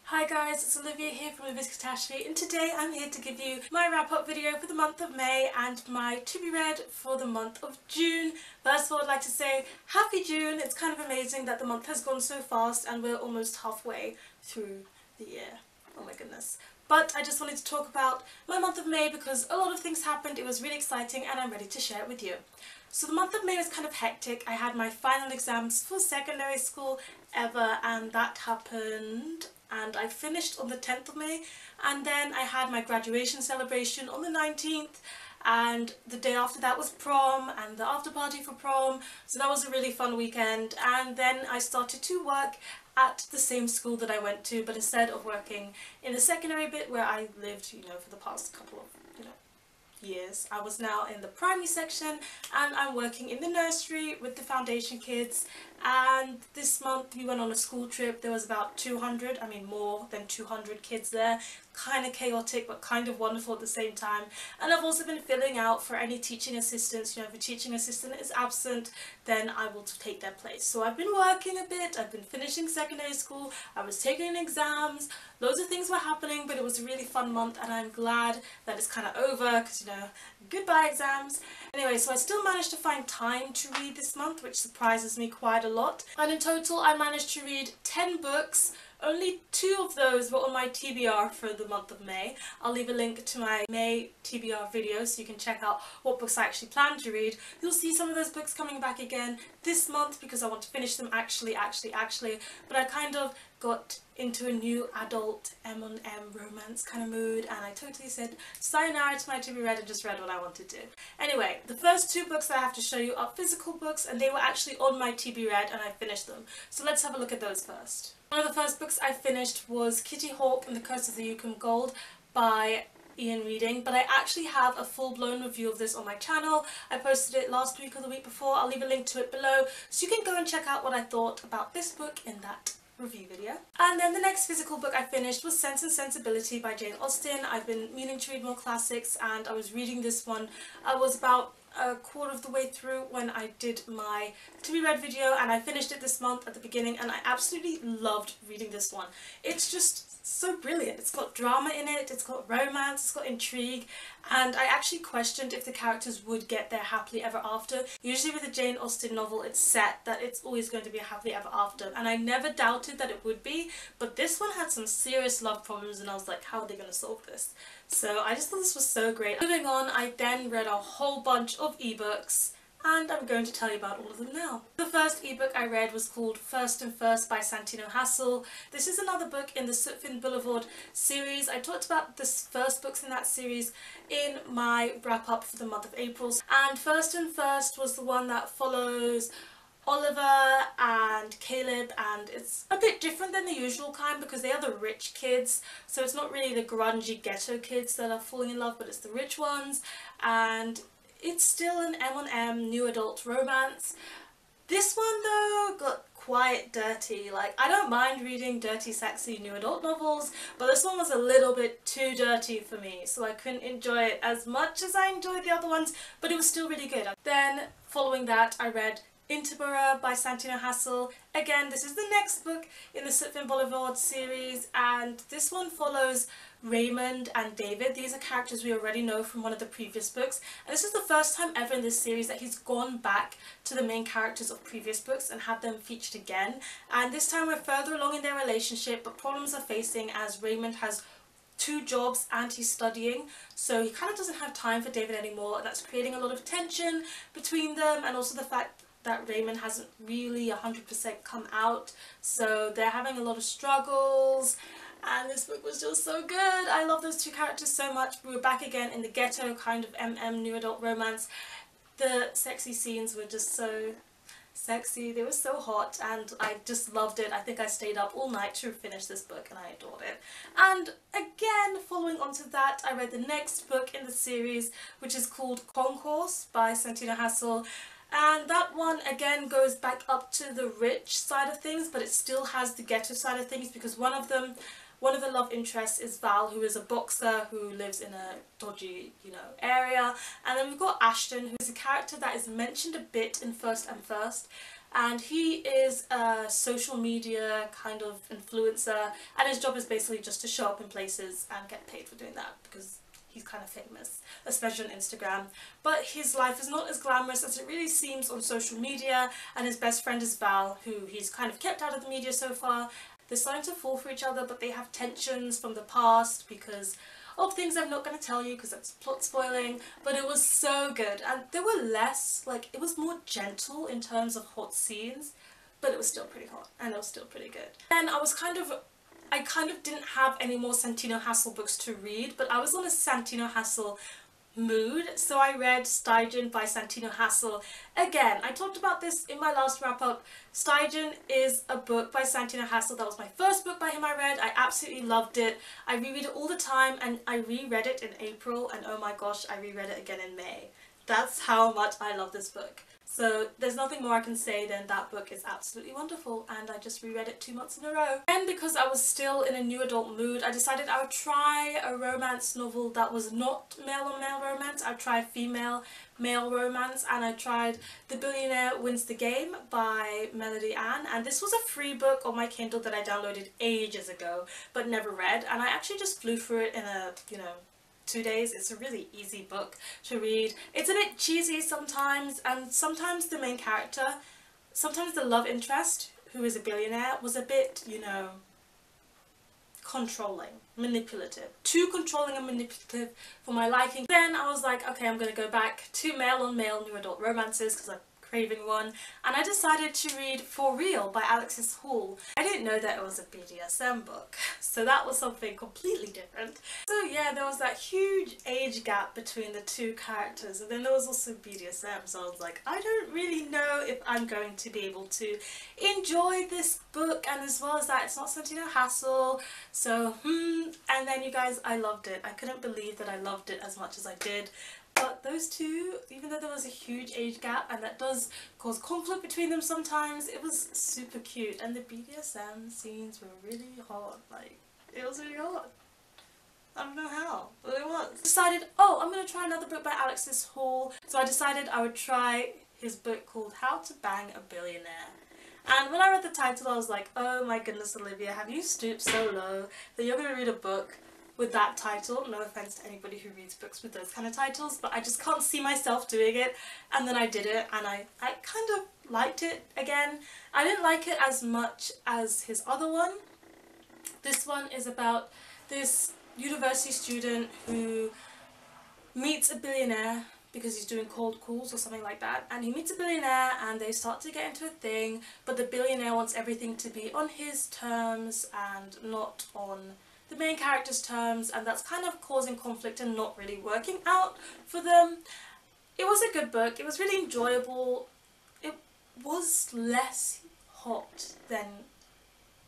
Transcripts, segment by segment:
Hi guys, it's Olivia here from Olivia's Catastrophe, and today I'm here to give you my wrap-up video for the month of May and my to be read for the month of June. First of all, I'd like to say Happy June. It's kind of amazing that the month has gone so fast and we're almost halfway through the year. Oh my goodness. But I just wanted to talk about my month of May because a lot of things happened. It was really exciting and I'm ready to share it with you. So the month of May was kind of hectic. I had my final exams for secondary school ever, and that happened, and I finished on the 10th of May, and then I had my graduation celebration on the 19th, and the day after that was prom and the after party for prom, so that was a really fun weekend. And then I started to work at the same school that I went to, but instead of working in the secondary bit where I lived, for the past couple of, years, I was now in the primary section, and I'm working in the nursery with the foundation kids. And this month we went on a school trip. There was about 200, more than 200 kids there. Kind of chaotic but kind of wonderful at the same time. And I've also been filling out for any teaching assistants. If a teaching assistant is absent, then I will take their place. So I've been working a bit, I've been finishing secondary school, I was taking exams, loads of things were happening, but it was a really fun month, and I'm glad that it's kind of over because, goodbye exams. Anyway, so I still managed to find time to read this month, which surprises me quite a lot. And in total, I managed to read 10 books. Only 2 of those were on my TBR for the month of May. I'll leave a link to my May TBR video so you can check out what books I actually plan to read. You'll see some of those books coming back again this month because I want to finish them actually, but I kind of got into a new adult M&M romance kind of mood, and I totally said sayonara to my to be read and just read what I wanted to. Anyway, the first 2 books that I have to show you are physical books, and they were actually on my to be read and I finished them. So let's have a look at those first. One of the first books I finished was Kitty Hawk and the Curse of the Yukon Gold by Ian Reading, but I actually have a full-blown review of this on my channel. I posted it last week or the week before. I'll leave a link to it below so you can go and check out what I thought about this book in that review video. And then the next physical book I finished was Sense and Sensibility by Jane Austen. I've been meaning to read more classics, and I was reading this one. I was about a quarter of the way through when I did my to be read video, and I finished it this month at the beginning, and I absolutely loved reading this one. It's just so brilliant. It's got drama in it, it's got romance, it's got intrigue, and I actually questioned if the characters would get their happily ever after. Usually with a Jane Austen novel it's set that it's always going to be a happily ever after, and I never doubted that it would be, but this one had some serious love problems, and I was like, how are they going to solve this? So I just thought this was so great. Moving on, I then read a whole bunch of ebooks, and I'm going to tell you about all of them now. The first ebook I read was called First and First by Santino Hassel. This is another book in the Sutphin Boulevard series. I talked about the first books in that series in my wrap up for the month of April. And First and First was the one that follows Oliver and Caleb, and it's a bit different than the usual kind because they are the rich kids, so it's not really the grungy ghetto kids that are falling in love, but it's the rich ones, and it's still an M&M new adult romance. This one though got quite dirty. Like, I don't mind reading dirty, sexy new adult novels, but this one was a little bit too dirty for me, so I couldn't enjoy it as much as I enjoyed the other ones, but it was still really good. Then following that I read Interborough by Santino Hassel. Again, this is the next book in the Sutphin Boulevard series, and this one follows Raymond and David. These are characters we already know from one of the previous books, and this is the first time ever in this series that he's gone back to the main characters of previous books and had them featured again. And this time we're further along in their relationship, but problems are facing as Raymond has 2 jobs and he's studying, so he kind of doesn't have time for David anymore, and that's creating a lot of tension between them, and also the fact that Raymond hasn't really 100% come out, so they're having a lot of struggles, and this book was just so good. I love those 2 characters so much. We were back again in the ghetto kind of MM new adult romance. The sexy scenes were just so sexy, they were so hot, and I just loved it. I think I stayed up all night to finish this book and I adored it. And again, following on to that, I read the next book in the series, which is called Concourse by Santino Hassel. And that one again goes back up to the rich side of things, but it still has the ghetto side of things because one of the love interests is Val, who is a boxer who lives in a dodgy, area. And then we've got Ashton, who's a character that is mentioned a bit in First and First. and he is a social media kind of influencer, and his job is basically just to show up in places and get paid for doing that because he's kind of famous, especially on Instagram. But his life is not as glamorous as it really seems on social media, and his best friend is Val, who he's kind of kept out of the media so far. They're starting to fall for each other, but they have tensions from the past because of things I'm not going to tell you because that's plot spoiling. But it was so good, and there were less, like, it was more gentle in terms of hot scenes, but it was still pretty hot and it was still pretty good. And I kind of didn't have any more Santino Hassel books to read, but I was on a Santino Hassel mood, so I read Stygian by Santino Hassel. Again, I talked about this in my last wrap up. Stygian is a book by Santino Hassel. That was my first book by him I read. I absolutely loved it. I reread it all the time, and I reread it in April, and oh my gosh, I reread it again in May. That's how much I love this book. So there's nothing more I can say than that book is absolutely wonderful, and I just reread it 2 months in a row. And because I was still in a new adult mood, I decided I would try a romance novel that was not male-on-male romance. I'd try a female-male romance, and I tried The Billionaire Wins the Game by Melody Ann, and this was a free book on my Kindle that I downloaded ages ago but never read, and I actually just flew through it in a, 2 days. It's a really easy book to read. It's a bit cheesy sometimes, and sometimes the main character, sometimes the love interest, who is a billionaire, was a bit, controlling, manipulative. Too controlling and manipulative for my liking. Then I was like, okay, I'm gonna go back to male-on-male new adult romances because I'm craving one, and I decided to read For Real by Alexis Hall. I didn't know that it was a BDSM book, so that was something completely different. So yeah, there was that huge age gap between the two characters, and then there was also BDSM, so I was like, I don't really know if I'm going to be able to enjoy this book, and as well as that, it's not Santino Hassel, so and then you guys, I loved it. I couldn't believe that I loved it as much as I did. But those two, even though there was a huge age gap and that does cause conflict between them sometimes, it was super cute, and the BDSM scenes were really hot. Like, it was really hot. I don't know how, but it was. I decided, oh, I'm going to try another book by Alexis Hall, so I decided I would try his book called How to Bang a Billionaire. And when I read the title, I was like, oh my goodness, Olivia, have you stooped so low that you're going to read a book with that title? No offense to anybody who reads books with those kind of titles, but I just can't see myself doing it. And then I did it, and I kind of liked it again. I didn't like it as much as his other one. This one is about this university student who meets a billionaire because he's doing cold calls or something like that, and he meets a billionaire and they start to get into a thing, but the billionaire wants everything to be on his terms and not on the main character's terms, and that's kind of causing conflict and not really working out for them. It was a good book. It was really enjoyable. It was less hot than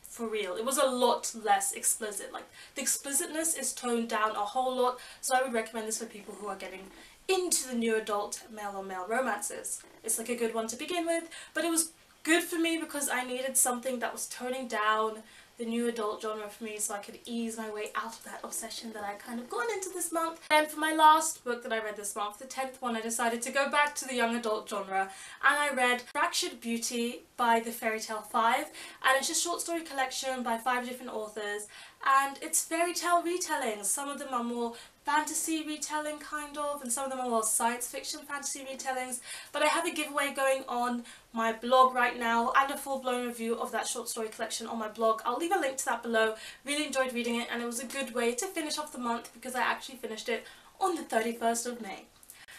For Real. It was a lot less explicit. Like, the explicitness is toned down a whole lot, so I would recommend this for people who are getting into the new adult male-on-male romances. It's like a good one to begin with, but it was good for me because I needed something that was toning down the new adult genre for me so I could ease my way out of that obsession that I kind of gone into this month. And for my last book that I read this month, the 10th one, I decided to go back to the young adult genre, and I read Fractured Beauty by the Fairy Tale 5, and it's a short story collection by 5 different authors, and it's fairy tale retellings. Some of them are more fantasy retelling kind of, and some of them are more science fiction fantasy retellings, but I have a giveaway going on my blog right now and a full-blown review of that short story collection on my blog. I'll leave a link to that below. Really enjoyed reading it, and it was a good way to finish off the month because I actually finished it on the 31st of May.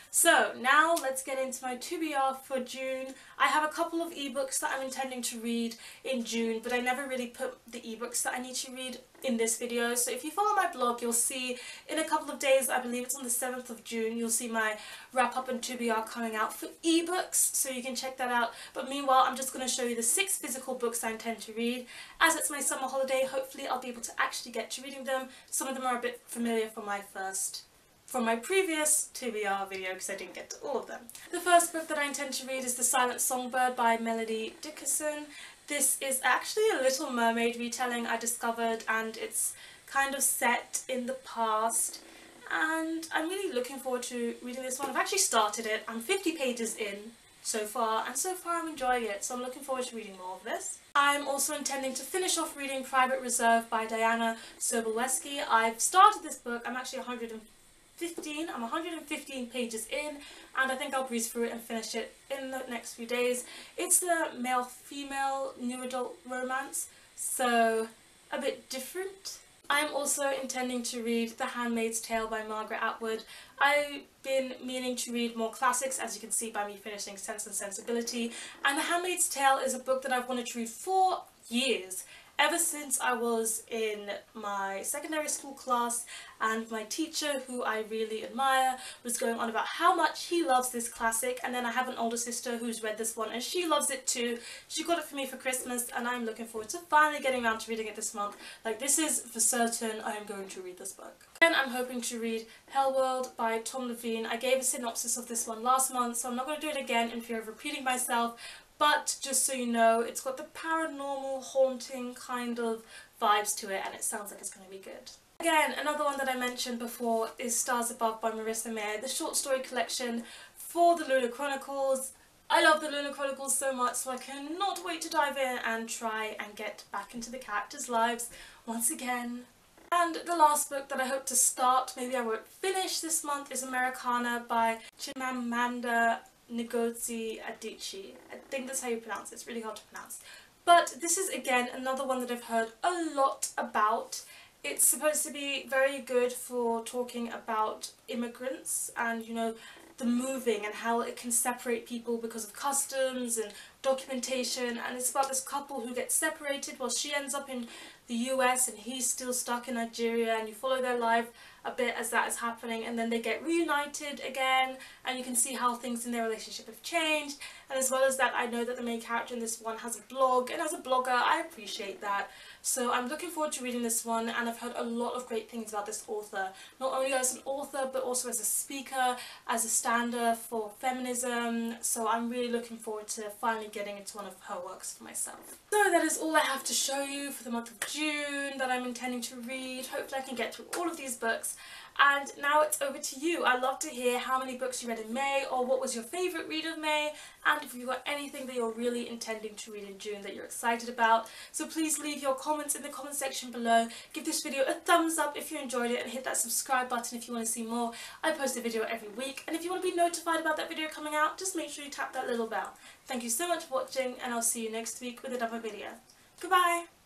So now let's get into my TBR for June. I have a couple of ebooks that I'm intending to read in June, but I never really put the ebooks that I need to read in this video. So if you follow my blog, you'll see in a couple of days, I believe it's on the 7th of June, you'll see my Wrap Up and TBR coming out for ebooks, so you can check that out. But meanwhile, I'm just going to show you the 6 physical books I intend to read. As it's my summer holiday, hopefully I'll be able to actually get to reading them. Some of them are a bit familiar from my previous TBR video because I didn't get to all of them. The first book that I intend to read is The Silent Songbird by Melody Dickerson. This is actually a Little Mermaid retelling I discovered, and it's kind of set in the past, and I'm really looking forward to reading this one. I've actually started it. I'm 50 pages in so far, and so far I'm enjoying it, so I'm looking forward to reading more of this. I'm also intending to finish off reading Private Reserve by Diana Sobolewski. I've started this book. I'm actually 115 pages in, and I think I'll breeze through it and finish it in the next few days. It's a male-female new adult romance, so a bit different. I'm also intending to read The Handmaid's Tale by Margaret Atwood. I've been meaning to read more classics, as you can see by me finishing Sense and Sensibility, and The Handmaid's Tale is a book that I've wanted to read for years. Ever since I was in my secondary school class and my teacher, who I really admire, was going on about how much he loves this classic, and then I have an older sister who's read this one and she loves it too. She got it for me for Christmas and I'm looking forward to finally getting around to reading it this month. Like, this is for certain I am going to read this book. Then I'm hoping to read Hell World by Tom Levine. I gave a synopsis of this one last month, so I'm not going to do it again in fear of repeating myself. But just so you know, it's got the paranormal, haunting kind of vibes to it, and it sounds like it's going to be good. Again, another one that I mentioned before is Stars Above by Marissa Meyer, the short story collection for the Lunar Chronicles. I love the Lunar Chronicles so much, so I cannot wait to dive in and try and get back into the characters' lives once again. And the last book that I hope to start, maybe I won't finish this month, is Americana by Chimamanda Ngozi Adichie. I think that's how you pronounce it. It's really hard to pronounce. But this is again another one that I've heard a lot about. It's supposed to be very good for talking about immigrants and, you know, the moving and how it can separate people because of customs and documentation, and it's about this couple who gets separated while she ends up in the US and he's still stuck in Nigeria, and you follow their life a bit as that is happening, and then they get reunited again and you can see how things in their relationship have changed. And as well as that, I know that the main character in this one has a blog, and as a blogger I appreciate that. So I'm looking forward to reading this one, and I've heard a lot of great things about this author, not only as an author but also as a speaker, as a stander for feminism, so I'm really looking forward to finally getting into one of her works for myself. So that is all I have to show you for the month of June that I'm intending to read. Hopefully I can get through all of these books. And now it's over to you. I'd love to hear how many books you read in May, or what was your favourite read of May, and if you've got anything that you're really intending to read in June that you're excited about. So please leave your comments in the comment section below. Give this video a thumbs up if you enjoyed it, and hit that subscribe button if you want to see more. I post a video every week, and if you want to be notified about that video coming out, just make sure you tap that little bell. Thank you so much for watching, and I'll see you next week with another video. Goodbye!